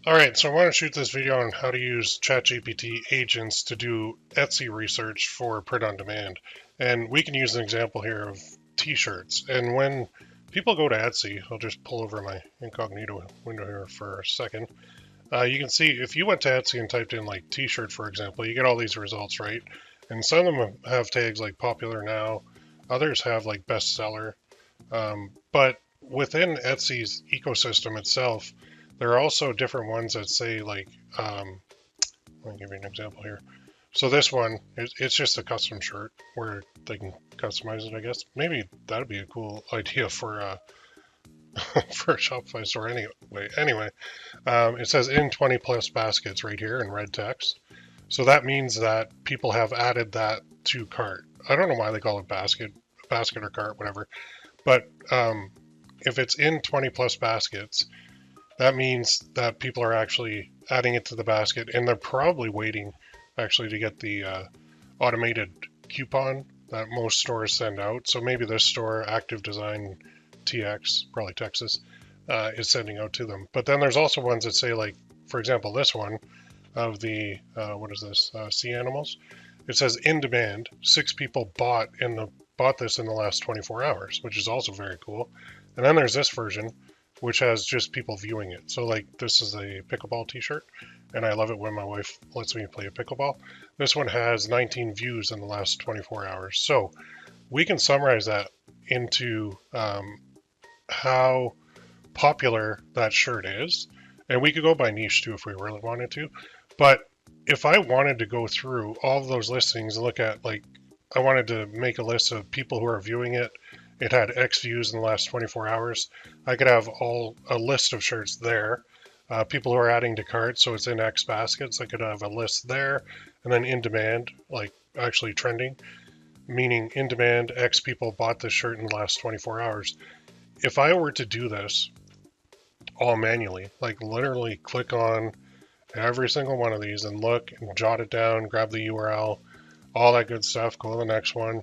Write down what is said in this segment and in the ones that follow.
Alright, so I want to shoot this video on how to use ChatGPT agents to do Etsy research for print on demand. And we can use an example here of t-shirts. And when people go to Etsy, I'll just pull over my incognito window here for a second. You can see if you went to Etsy and typed in like t-shirt, for example, you get all these results, right? And some of them have tags like popular now, others have like bestseller. But within Etsy's ecosystem itself, there are also different ones that say like, let me give you an example here. So this one, it's just a custom shirt where they can customize it, I guess. Maybe that'd be a cool idea for for a Shopify store anyway. It says in 20 plus baskets right here in red text. So that means that people have added that to cart. I don't know why they call it basket or cart, whatever. But if it's in 20 plus baskets, that means that people are actually adding it to the basket, and they're probably waiting actually to get the automated coupon that most stores send out. So maybe this store, Active Design TX, probably Texas, is sending out to them. But then there's also ones that say, like, for example, this one of the, what is this, sea animals? It says in demand, 6 people bought this in the last 24 hours, which is also very cool. And then there's this version, which has just people viewing it. So like this is a pickleball t-shirt, and I love it when my wife lets me play a pickleball. This one has 19 views in the last 24 hours. So we can summarize that into how popular that shirt is. And we could go by niche too if we really wanted to. But if I wanted to go through all of those listings and look at, like, I wanted to make a list of people who are viewing it, it had X views in the last 24 hours. I could have a list of shirts there. People who are adding to cart, so it's in X baskets. I could have a list there, and then in demand, like actually trending, meaning in demand, X people bought this shirt in the last 24 hours. If I were to do this all manually, like literally click on every single one of these and look and jot it down, grab the URL, all that good stuff, go to the next one.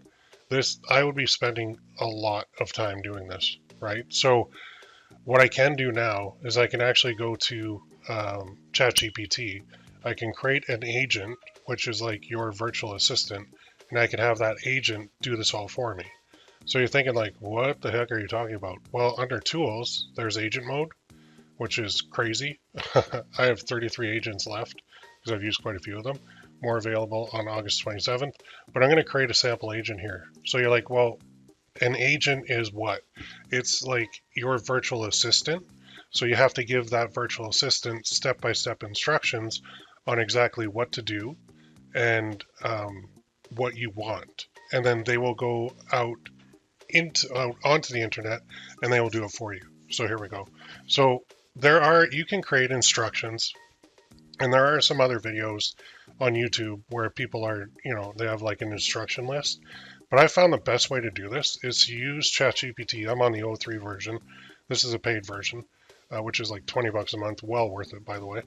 I would be spending a lot of time doing this, right? So what I can do now is I can actually go to ChatGPT. I can create an agent, which is like your virtual assistant, and I can have that agent do this all for me. So you're thinking like, what the heck are you talking about? Well, under tools, there's agent mode, which is crazy. I have 33 agents left because I've used quite a few of them. More available on August 27th. But I'm going to create a sample agent here. So you're like, well, an agent is what? It's like your virtual assistant. So you have to give that virtual assistant step-by-step instructions on exactly what to do and what you want. And then they will go out onto the internet and they will do it for you. So here we go. So you can create instructions, and there are some other videos on YouTube where people are, they have like an instruction list. But I found the best way to do this is to use ChatGPT. I'm on the 03 version. This is a paid version, which is like 20 bucks a month. Well worth it, by the way.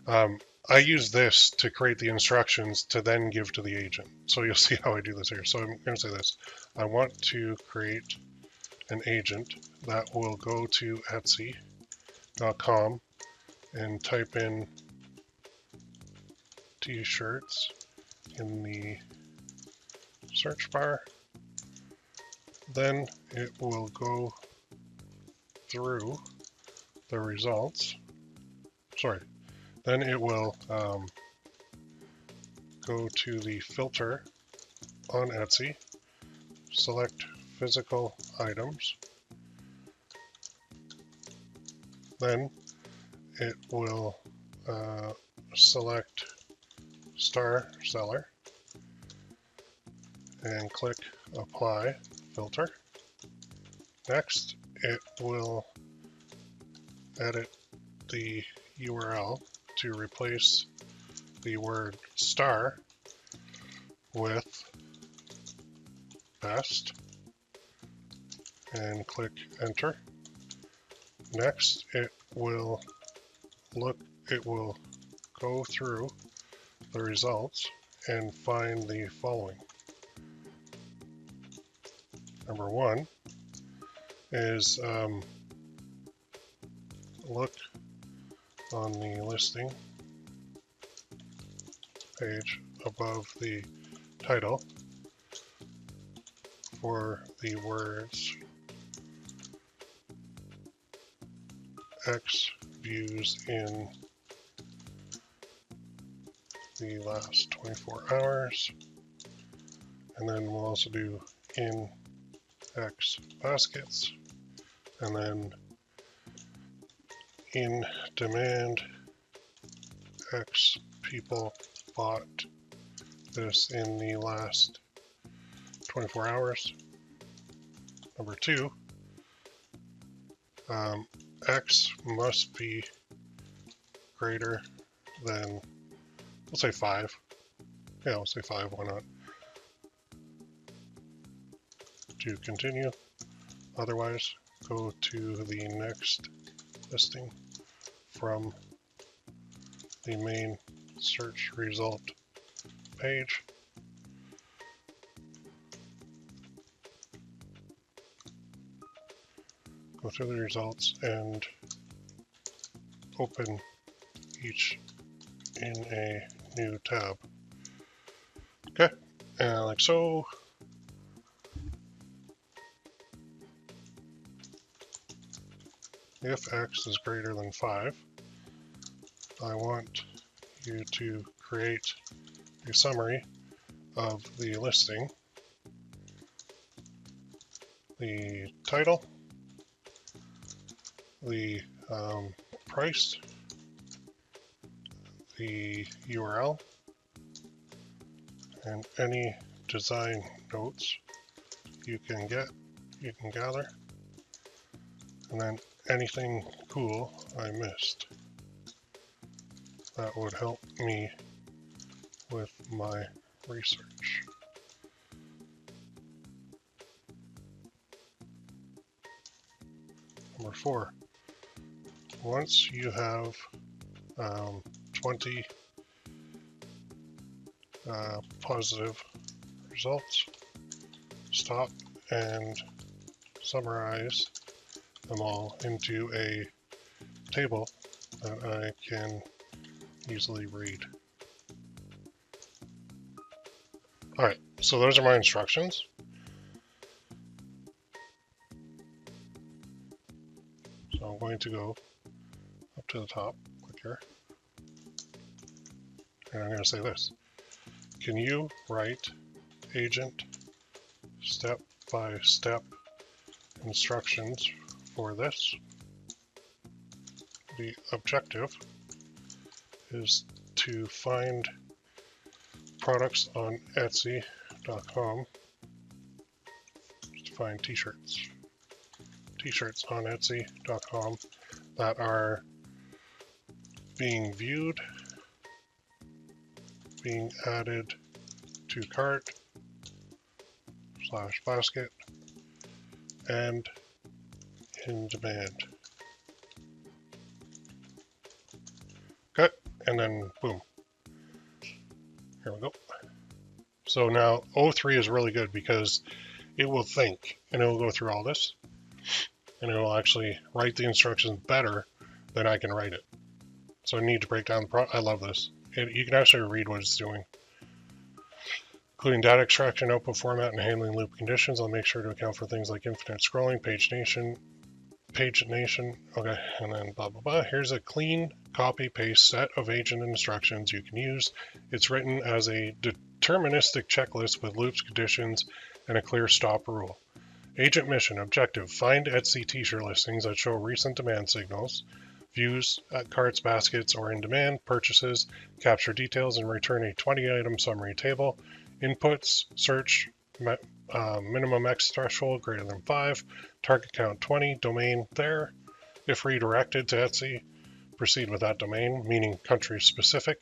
I use this to create the instructions to then give to the agent. So you'll see how I do this here. So I'm going to say this. I want to create an agent that will go to Etsy.com and type in t-shirts in the search bar. Then it will go through the results. Then it will go to the filter on Etsy, select physical items. Then it will select star seller and click apply filter. Next, it will edit the URL to replace the word star with best and click enter. Next, it will go through the results and find the following. Number one is look on the listing page above the title for the words X views in the last 24 hours. And then we'll also do in X baskets, and then in demand X people bought this in the last 24 hours. Number 2, X must be greater than, we'll say 5. Yeah, we'll say 5, why not? To continue. Otherwise, go to the next listing from the main search result page. Go through the results and open each in a new tab. Okay, and like so. If X is greater than 5, I want you to create a summary of the listing, the title, the price, the URL, and any design notes you can gather, and then anything cool I missed that would help me with my research. Number 4, once you have 20 positive results, stop and summarize them all into a table that I can easily read. Alright, so those are my instructions. So I'm going to go up to the top, click here, and I'm going to say this. Can you write agent step-by-step instructions for this? The objective is to find products on Etsy.com, to find t-shirts on Etsy.com that are being viewed, being added to cart / basket, and in demand. Okay, and then boom. Here we go. So now O3 is really good because it will think and it will go through all this and it will actually write the instructions better than I can write it. So I need to break down the I love this. You can actually read what it's doing, including data extraction, output format, and handling loop conditions. I'll make sure to account for things like infinite scrolling, pagination, okay, and then blah, blah, blah. Here's a clean copy-paste set of agent instructions you can use. It's written as a deterministic checklist with loops, conditions, and a clear stop rule. Agent mission, objective, find Etsy t-shirt listings that show recent demand signals, views at carts, baskets, or in demand, purchases, capture details, and return a 20-item summary table. Inputs, search, minimum X threshold greater than 5, target count 20, domain there. If redirected to Etsy, proceed with that domain, meaning country specific.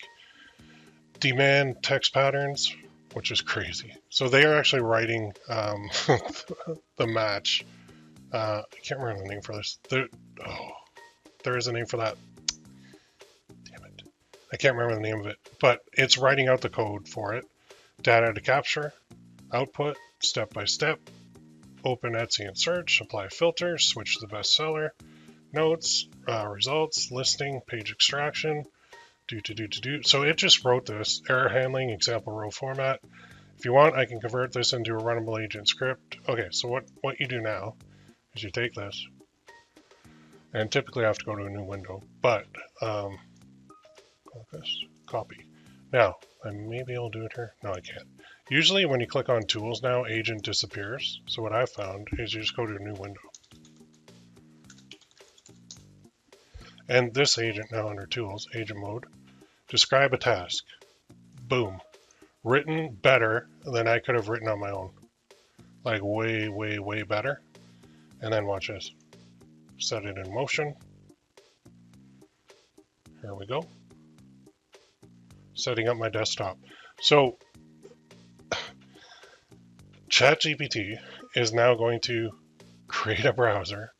Demand text patterns, which is crazy. So they are actually writing the match. I can't remember the name for this. There is a name for that. Damn it. I can't remember the name of it, but it's writing out the code for it. Data to capture, output, step by step, open Etsy and search, apply filters, switch to the bestseller, notes, results, listing, page extraction, So it just wrote this, error handling, example row format. If you want, I can convert this into a runnable agent script. Okay, so what you do now is you take this, and typically I have to go to a new window, but this, copy. Now, I may be able to do it here. No, I can't. Usually when you click on tools now, agent disappears. So what I found is you just go to a new window. And this agent now under tools, agent mode, describe a task. Boom. Written better than I could have written on my own. Like way, way, way better. And then watch this. Set it in motion. Here we go. Setting up my desktop. So ChatGPT is now going to create a browser,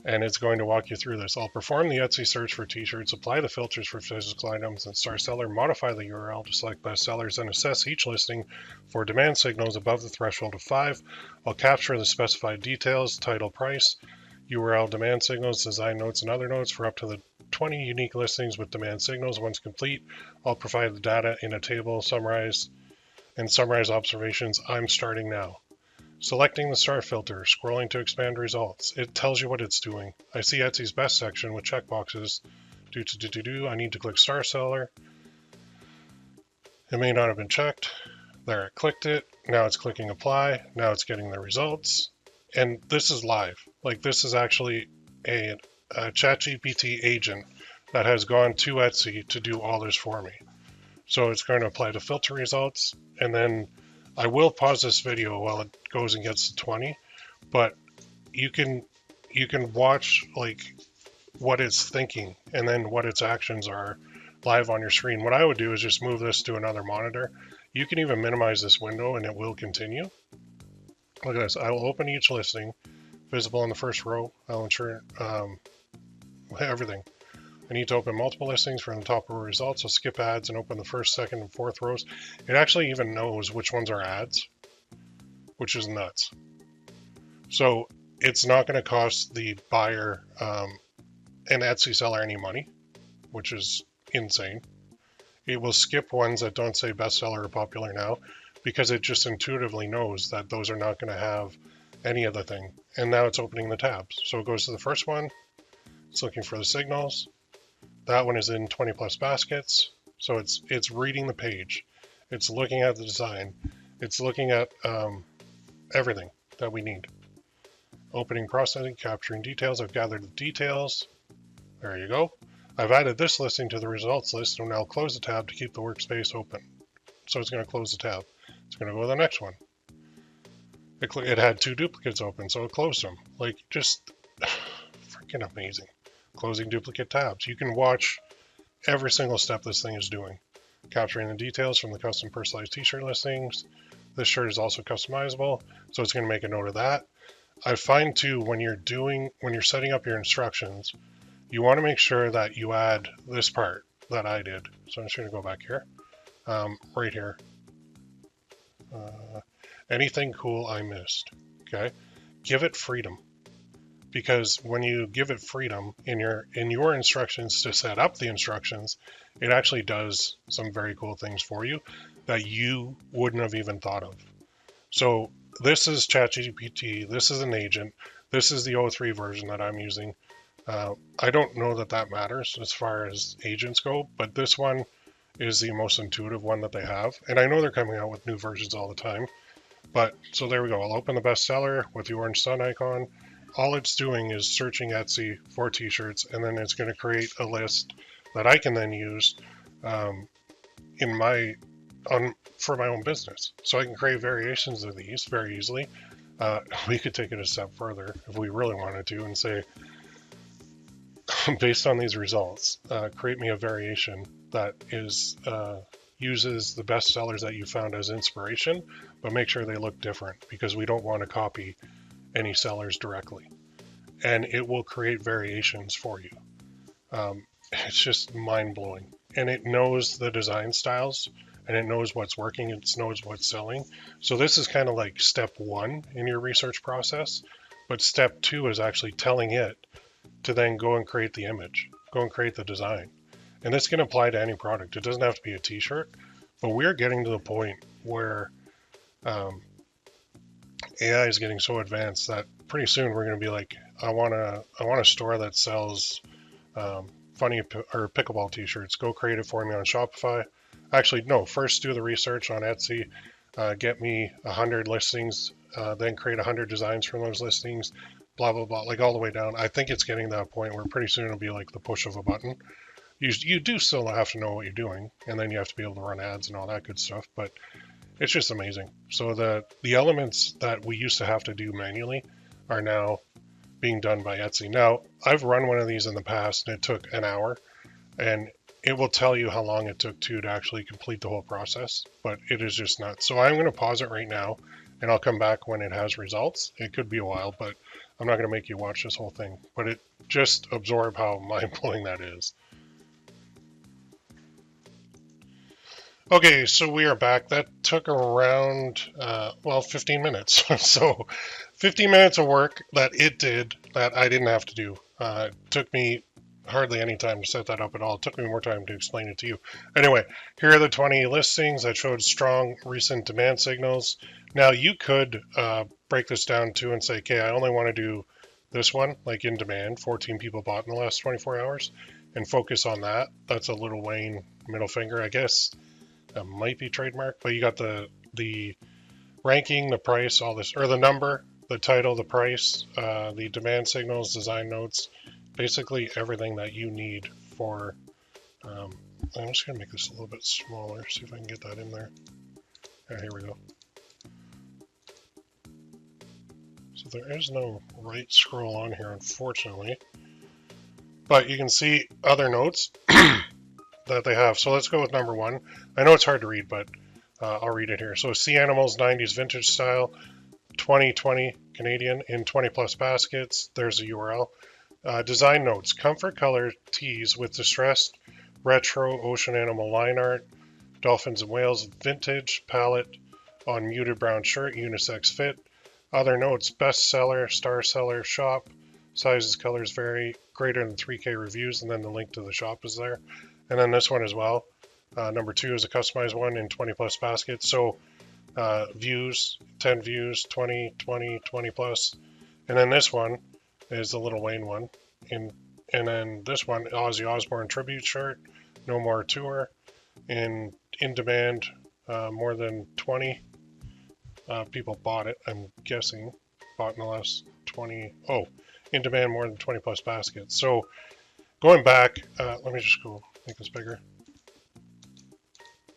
and it's going to walk you through this. I'll perform the Etsy search for t-shirts, apply the filters for physical items and star seller, modify the URL to select best sellers, and assess each listing for demand signals above the threshold of 5. I'll capture the specified details, title, price, URL, demand signals, design notes, and other notes for up to the 20 unique listings with demand signals. Once complete, I'll provide the data in a table, summarize observations. I'm starting now. Selecting the star filter, scrolling to expand results. It tells you what it's doing. I see Etsy's best section with checkboxes. I need to click star seller. It may not have been checked. There, it clicked it. Now it's clicking apply. Now it's getting the results. And this is live. Like, this is actually a ChatGPT agent that has gone to Etsy to do all this for me. So it's going to apply the filter results, and then I will pause this video while it goes and gets to 20, but you can watch like what it's thinking and then what its actions are live on your screen. What I would do is just move this to another monitor. You can even minimize this window and it will continue. Look at this. I will open each listing visible in the first row. I'll ensure everything. I need to open multiple listings from the top row results. I'll skip ads and open the first, second, and fourth rows. It actually even knows which ones are ads, which is nuts. So it's not going to cost the buyer an Etsy seller any money, which is insane. It will skip ones that don't say bestseller or popular now because it just intuitively knows that those are not going to have any other thing. And now it's opening the tabs. So it goes to the first one. It's looking for the signals. That one is in 20 plus baskets. So it's reading the page. It's looking at the design. It's looking at everything that we need. Opening, processing, capturing details. I've gathered the details. There you go. I've added this listing to the results list, and I'll close the tab to keep the workspace open. So it's going to close the tab. It's going to go to the next one. It had 2 duplicates open, so it closed them. Like, just freaking amazing. Closing duplicate tabs. You can watch every single step this thing is doing. Capturing the details from the custom personalized t-shirt listings. This shirt is also customizable, so it's going to make a note of that. I find too, when you're setting up your instructions, you want to make sure that you add this part that I did. So I'm just going to go back here, right here. Anything cool I missed, okay? Give it freedom. Because when you give it freedom in your instructions to set up the instructions, it actually does some very cool things for you that you wouldn't have even thought of. So this is ChatGPT. This is an agent. This is the 03 version that I'm using. I don't know that matters as far as agents go, but this one is the most intuitive one that they have. And I know they're coming out with new versions all the time. But so there we go. I'll open the bestseller with the orange sun icon. All it's doing is searching Etsy for t-shirts, and then it's going to create a list that I can then use for my own business. So I can create variations of these very easily. We could take it a step further if we really wanted to and say, based on these results, create me a variation that uses the best sellers that you found as inspiration, but make sure they look different because we don't want to copy any sellers directly, and it will create variations for you. It's just mind-blowing, and it knows the design styles, and it knows what's working, it knows what's selling. So this is kind of like step 1 in your research process, but step 2 is actually telling it, to then go and create the image, go and create the design. And this can apply to any product. It doesn't have to be a t-shirt, but we're getting to the point where AI is getting so advanced that pretty soon we're going to be like, I want a store that sells funny or pickleball t-shirts. Go create it for me on Shopify. Actually, no, first do the research on Etsy. Get me 100 listings, then create 100 designs from those listings, blah, blah, blah, like all the way down. I think it's getting to that point where pretty soon it'll be like the push of a button. You do still have to know what you're doing, and then you have to be able to run ads and all that good stuff, but it's just amazing. So the elements that we used to have to do manually are now being done by Etsy. Now, I've run one of these in the past, and it took an hour, and it will tell you how long it took to actually complete the whole process, but it is just nuts. So I'm going to pause it right now, and I'll come back when it has results. It could be a while, but I'm not going to make you watch this whole thing, but it just absorb how mind-blowing that is. Okay, so we are back. That took around, 15 minutes. So 15 minutes of work that it did that I didn't have to do. It took me hardly any time to set that up at all. It took me more time to explain it to you. Anyway, here are the 20 listings that showed strong recent demand signals. Now, you could break this down too and say, okay, I only want to do this one, like in demand, 14 people bought in the last 24 hours, and focus on that. That's a Little Wayne middle finger, I guess. That might be trademark, but you got the ranking, the price, all this, or the number, the title, the price, the demand signals, design notes, basically everything that you need for, I'm just going to make this a little bit smaller, see if I can get that in there. Yeah, here we go. So there is no right scroll on here, unfortunately, but you can see other notes that they have. So let's go with number one. I know it's hard to read, but I'll read it here. So Sea Animals 90s vintage style, 2020 Canadian in 20 plus baskets. There's a URL. Design notes, comfort color tees with distressed retro ocean animal line art, dolphins and whales, vintage palette on muted brown shirt, unisex fit. Other notes, bestseller, star seller, shop, sizes, colors vary, greater than 3K reviews, and then the link to the shop is there. And then this one as well. Number two is a customized one in 20 plus baskets. So views, 10 views, 20, 20, 20 plus. And then this one is the Little Wayne one. And then this one, Ozzy Osbourne tribute shirt, No More Tour. In demand, more than 20 people bought it. I'm guessing bought in the last 20. Oh, in demand, more than 20 plus baskets. So going back, let me just go make this bigger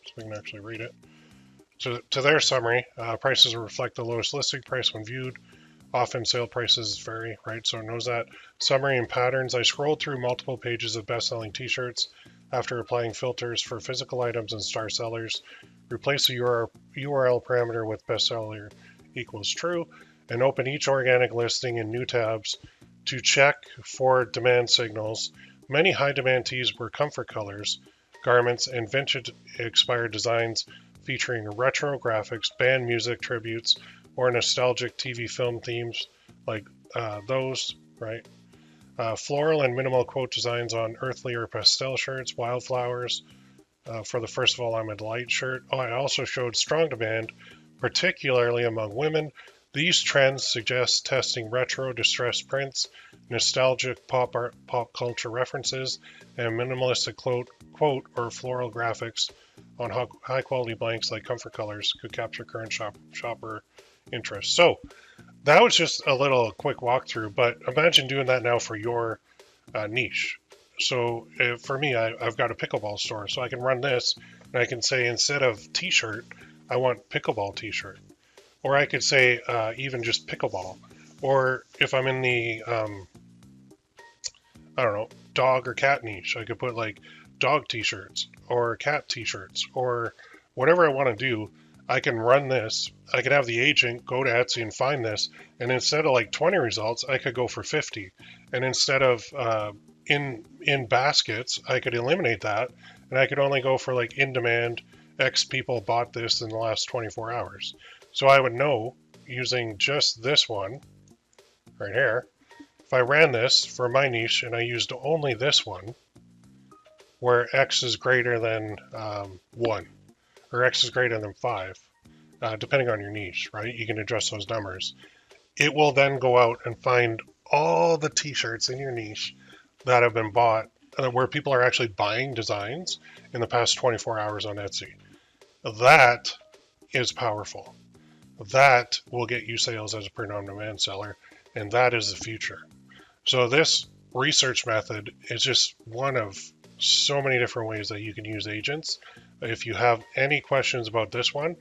so we can actually read it. To their summary, prices reflect the lowest listing price when viewed. Often sale prices vary, right? So it knows that. Summary and patterns. I scrolled through multiple pages of best-selling t-shirts after applying filters for physical items and star sellers. Replace the URL parameter with bestseller equals true, and open each organic listing in new tabs to check for demand signals. Many high-demand tees were comfort colors, garments, and vintage expired designs featuring retro graphics, band music tributes, or nostalgic TV film themes like those, right? Floral and minimal quote designs on earthly or pastel shirts, wildflowers. For the First of All, I'm a Delight shirt. Oh, I also showed strong demand, particularly among women. These trends suggest testing retro distressed prints, nostalgic pop art, pop culture references, and minimalistic quote or floral graphics on high quality blanks like comfort colors could capture current shopper interest. So that was just a little quick walkthrough, but imagine doing that now for your niche. So for me, I've got a pickleball store, so I can run this and I can say instead of t-shirt, I want pickleball t-shirt. Or I could say even just pickleball. Or if I'm in the, I don't know, dog or cat niche, I could put like dog t-shirts or cat t-shirts or whatever I want to do. I can run this. I could have the agent go to Etsy and find this. And instead of like 20 results, I could go for 50. And instead of in baskets, I could eliminate that. And I could only go for like in demand, X people bought this in the last 24 hours. So I would know using just this one right here If I ran this for my niche and I used only this one, where X is greater than 1, or X is greater than 5, depending on your niche, right? You can adjust those numbers. It will then go out and find all the t-shirts in your niche that have been bought, where people are actually buying designs in the past 24 hours on Etsy. That is powerful. That will get you sales as a print-on-demand seller, and that is the future. So this research method is just one of so many different ways that you can use agents. If you have any questions about this one,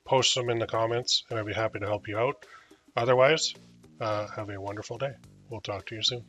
post them in the comments, and I'd be happy to help you out. Otherwise, have a wonderful day. We'll talk to you soon.